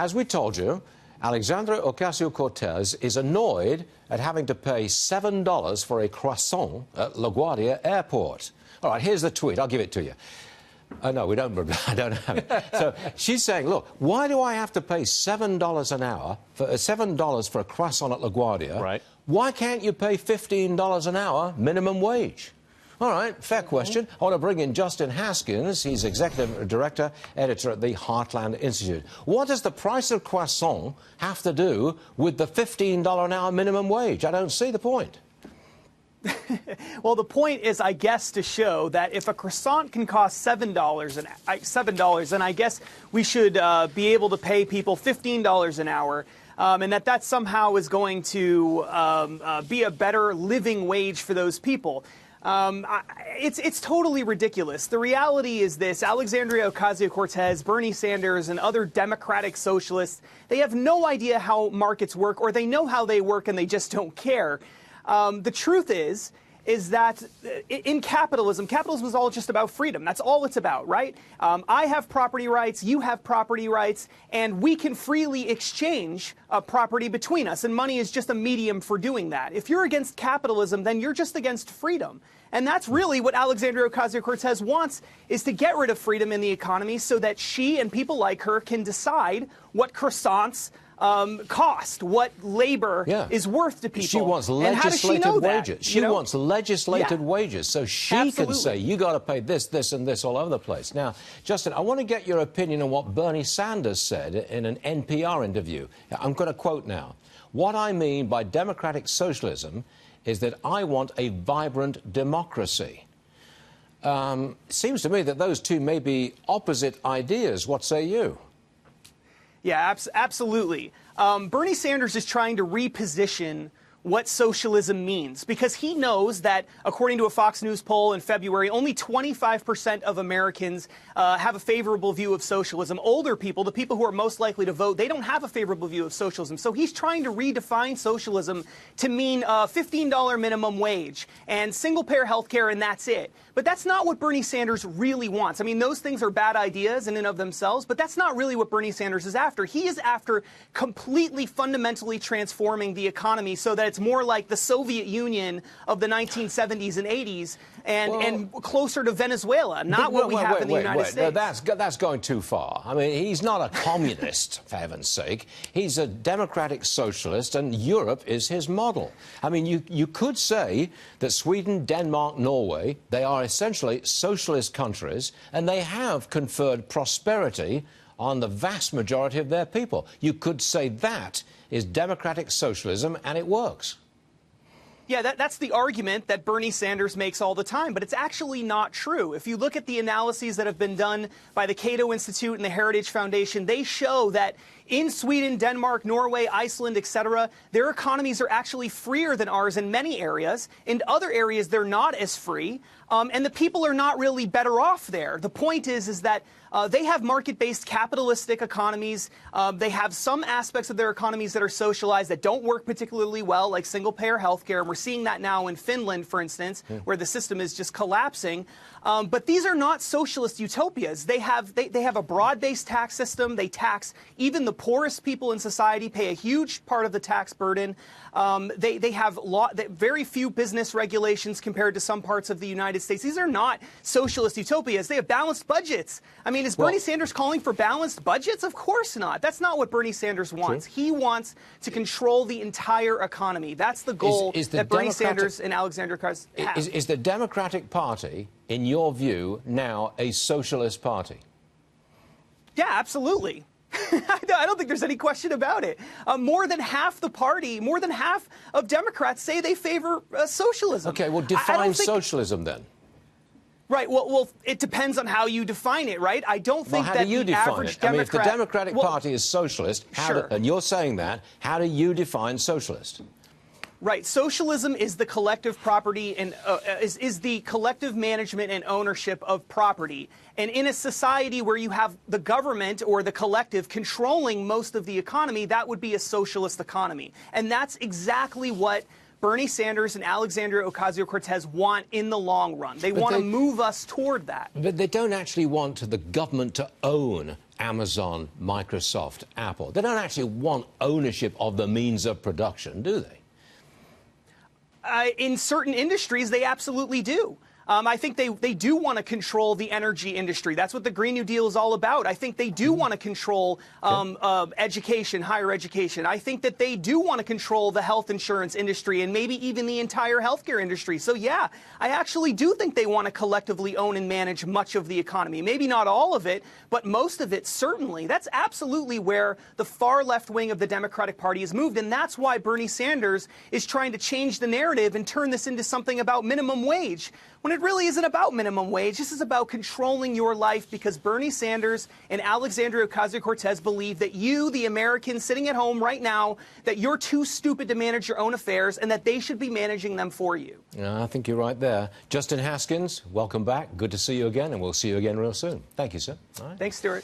as we told you, Alexandria Ocasio-Cortez is annoyed at having to pay $7 for a croissant at LaGuardia Airport. All right, here's the tweet. I'll give it to you. No, we don't. I don't have it. So she's saying, look, why do I have to pay $7 an hour for $7 for a croissant at LaGuardia? Right. Why can't you pay $15 an hour minimum wage? All right, fair question. I want to bring in Justin Haskins. He's Executive Director, Editor at the Heartland Institute. What does the price of croissant have to do with the $15 an hour minimum wage? I don't see the point. Well, the point is, I guess, to show that if a croissant can cost $7, then I guess we should be able to pay people $15 an hour. And that somehow is going to be a better living wage for those people. It's totally ridiculous. The reality is this: Alexandria Ocasio-Cortez, Bernie Sanders, and other Democratic socialists, they have no idea how markets work, or they know how they work and they just don't care. The truth is that in capitalism is all just about freedom. That's all it's about, right? I have property rights, you have property rights, and we can freely exchange property between us, and money is just a medium for doing that. If you're against capitalism, then you're just against freedom. And that's really what Alexandria Ocasio-Cortez wants, is to get rid of freedom in the economy so that she and people like her can decide what croissants cost, what labor is worth to people. She wants legislated wages. She wants legislated wages, so she can say, you got to pay this, this, and this all over the place. Now, Justin, I want to get your opinion on what Bernie Sanders said in an NPR interview. I'm going to quote now. What I mean by democratic socialism is that I want a vibrant democracy. Seems to me that those two may be opposite ideas. What say you? Yeah, absolutely. Bernie Sanders is trying to reposition what socialism means, because he knows that, according to a Fox News poll in February, only 25% of Americans have a favorable view of socialism. Older people, the people who are most likely to vote, they don't have a favorable view of socialism. So he's trying to redefine socialism to mean $15 minimum wage and single-payer health care, and that's it. But that's not what Bernie Sanders really wants. I mean, those things are bad ideas in and of themselves, but that's not really what Bernie Sanders is after. He is after completely fundamentally transforming the economy so that it's more like the Soviet Union of the 1970s and 80s and closer to Venezuela, not what we have in the United States. No, that's going too far. I mean, he's not a communist, for heaven's sake. He's a democratic socialist, and Europe is his model. I mean, you could say that Sweden, Denmark, Norway, they are essentially socialist countries, and they have conferred prosperity on the vast majority of their people. You could say that is democratic socialism, and it works. Yeah, that's the argument that Bernie Sanders makes all the time, but it's actually not true. If you look at the analyses that have been done by the Cato Institute and the Heritage Foundation, they show that in Sweden, Denmark, Norway, Iceland, etc., their economies are actually freer than ours in many areas. In other areas, they're not as free, and the people are not really better off there. The point is that they have market-based capitalistic economies. They have some aspects of their economies that are socialized that don't work particularly well, like single-payer health care. And we're seeing that now in Finland, for instance, where the system is just collapsing. But these are not socialist utopias. They have a broad-based tax system. They tax even the poorest people in society, pay a huge part of the tax burden. They have very few business regulations compared to some parts of the United States. These are not socialist utopias. They have balanced budgets. I mean, is Bernie Sanders calling for balanced budgets? Of course not. That's not what Bernie Sanders wants. He wants to control the entire economy. That's the goal that Bernie Sanders and Alexandria Ocasio have. Is the Democratic Party, in your view, now a socialist party? Yeah, absolutely. I don't think there's any question about it. More than half the party, more than half of Democrats say they favor socialism. Okay, well, define socialism then. Right. Well, it depends on how you define it, right? I don't think that the average Democrat... I mean, if the Democratic Party is socialist, and you're saying that, how do you define socialist? Right. Socialism is the collective property and is the collective management and ownership of property. And in a society where you have the government or the collective controlling most of the economy, that would be a socialist economy. And that's exactly what Bernie Sanders and Alexandria Ocasio-Cortez want in the long run. They want to move us toward that. But they don't actually want the government to own Amazon, Microsoft, Apple. They don't actually want ownership of the means of production, do they? In certain industries, they absolutely do. I think they do want to control the energy industry. That's what the Green New Deal is all about. I think they do want to control education, higher education. I think that they do want to control the health insurance industry and maybe even the entire healthcare industry. So, yeah, I actually do think they want to collectively own and manage much of the economy. Maybe not all of it, but most of it, certainly. That's absolutely where the far left wing of the Democratic Party has moved. And that's why Bernie Sanders is trying to change the narrative and turn this into something about minimum wage, when it really isn't about minimum wage. This is about controlling your life, because Bernie Sanders and Alexandria Ocasio-Cortez believe that you, the American sitting at home right now, that you're too stupid to manage your own affairs and that they should be managing them for you. I think you're right there. Justin Haskins, welcome back. Good to see you again, and we'll see you again real soon. Thank you, sir. All right. Thanks, Stuart.